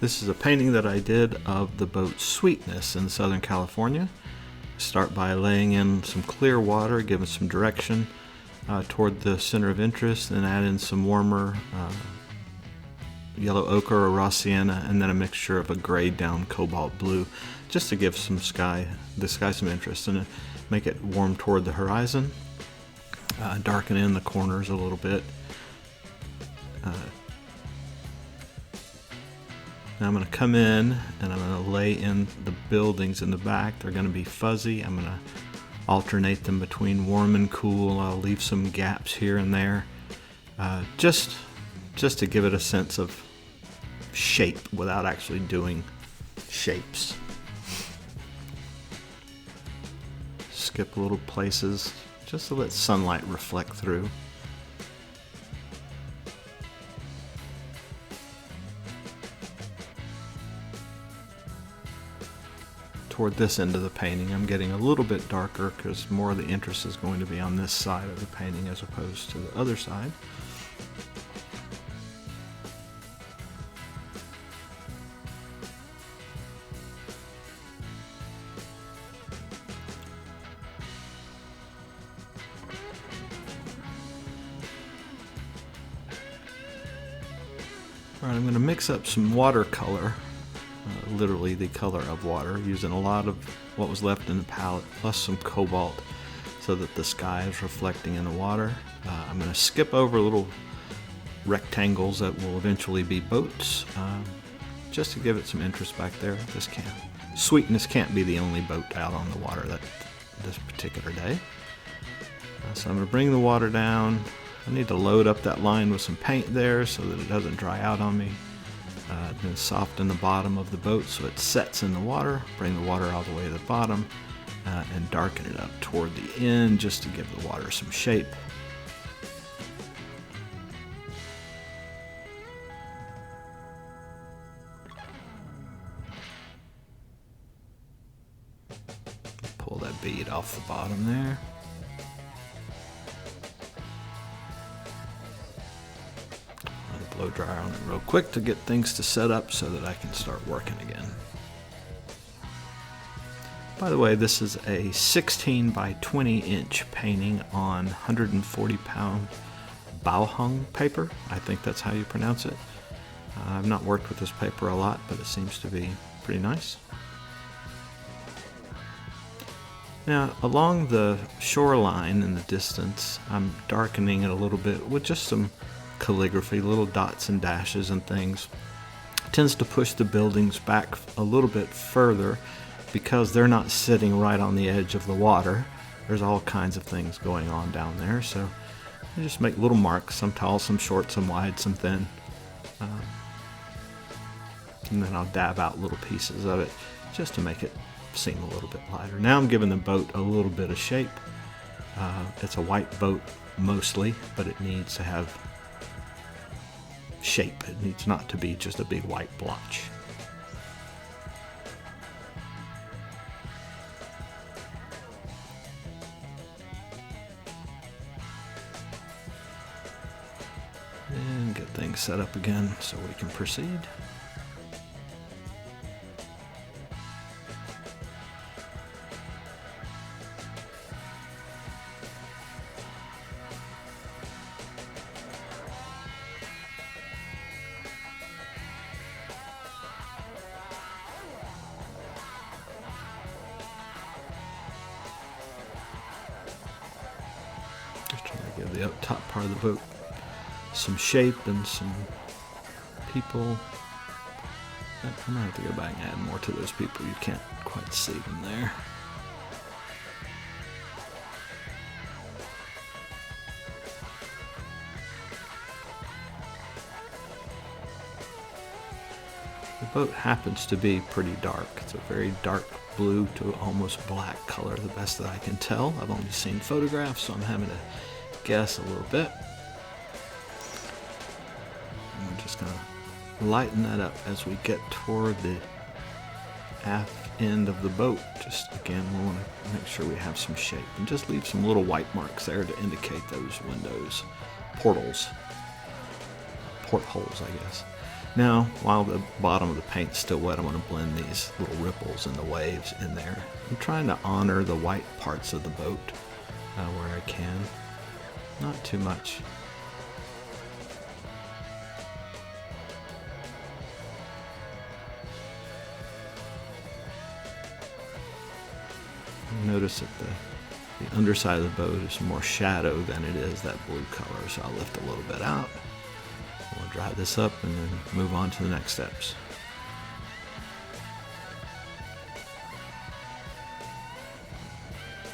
This is a painting that I did of the boat Sweetness in Southern California. Start by laying in some clear water, giving some direction toward the center of interest, and add in some warmer yellow ochre or raw sienna, and then a mixture of a grayed down cobalt blue, just to give the sky some interest, and make it warm toward the horizon. Darken in the corners a little bit. Now I'm going to come in and I'm going to lay in the buildings in the back. They're going to be fuzzy. I'm going to alternate them between warm and cool. I'll leave some gaps here and there, just to give it a sense of shape without actually doing shapes. Skip little places just to let sunlight reflect through. Toward this end of the painting, I'm getting a little bit darker because more of the interest is going to be on this side of the painting as opposed to the other side. Alright, I'm going to mix up some watercolor. Literally the color of water, using a lot of what was left in the palette plus some cobalt so that the sky is reflecting in the water. I'm going to skip over little rectangles that will eventually be boats, just to give it some interest back there. Sweetness can't be the only boat out on the water this particular day. So I'm going to bring the water down. I need to load up that line with some paint there so that it doesn't dry out on me. Then soften the bottom of the boat so it sets in the water, bring the water all the way to the bottom, and darken it up toward the end just to give the water some shape. Pull that bead off the bottom there. Blow dryer on it real quick to get things to set up so that I can start working again. By the way, this is a 16 by 20 inch painting on 140 pound Baohong paper. I think that's how you pronounce it. I've not worked with this paper a lot, but it seems to be pretty nice. Now, along the shoreline in the distance, I'm darkening it a little bit with just some calligraphy, little dots and dashes and things. It tends to push the buildings back a little bit further because they're not sitting right on the edge of the water. There's all kinds of things going on down there, so I just make little marks, some tall, some short, some wide, some thin, and then I'll dab out little pieces of it just to make it seem a little bit lighter. Now I'm giving the boat a little bit of shape. It's a white boat mostly, but it needs to have shape. It needs not to be just a big white blotch. And get things set up again so we can proceed. Give the up top part of the boat some shape and some people. I'm gonna have to go back and add more to those people. You can't quite see them there. The boat happens to be pretty dark. It's a very dark blue to almost black color, the best that I can tell. I've only seen photographs, so I'm having to guess a little bit. And we're just going to lighten that up as we get toward the aft end of the boat. Just again, we want to make sure we have some shape and just leave some little white marks there to indicate those windows, portholes, I guess. Now, while the bottom of the paint's still wet, I'm going to blend these little ripples and the waves in there. I'm trying to honor the white parts of the boat where I can. Not too much. Notice that the underside of the boat is more shadow than it is that blue color, so I'll lift a little bit out. We'll dry this up and then move on to the next steps.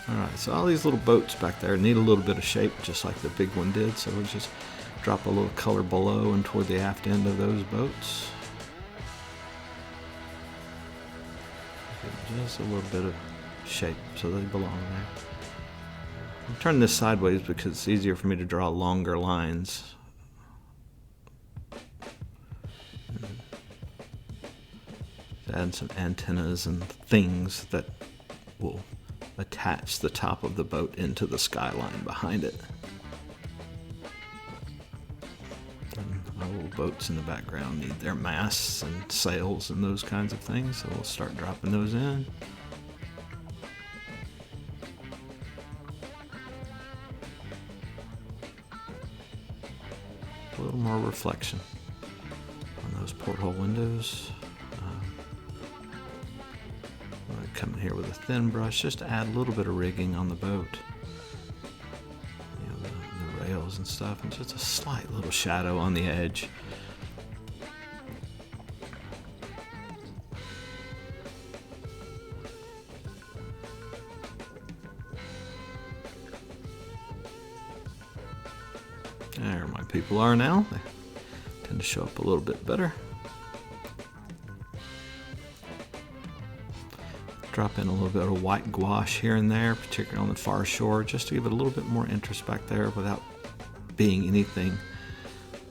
Alright, so all these little boats back there need a little bit of shape, just like the big one did, so we'll just drop a little color below and toward the aft end of those boats. Just a little bit of shape so they belong there. I'm turning this sideways because it's easier for me to draw longer lines. Add some antennas and things that will attach the top of the boat into the skyline behind it. And our little boats in the background need their masts and sails and those kinds of things, so we'll start dropping those in. A little more reflection on those porthole windows. Come in here with a thin brush just to add a little bit of rigging on the boat. You know, the rails and stuff, and just a slight little shadow on the edge. There my people are now. They tend to show up a little bit better. Drop in a little bit of white gouache here and there, particularly on the far shore, just to give it a little bit more interest back there without being anything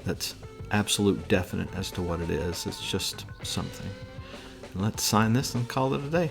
that's absolute definite as to what it is. It's just something. And let's sign this and call it a day.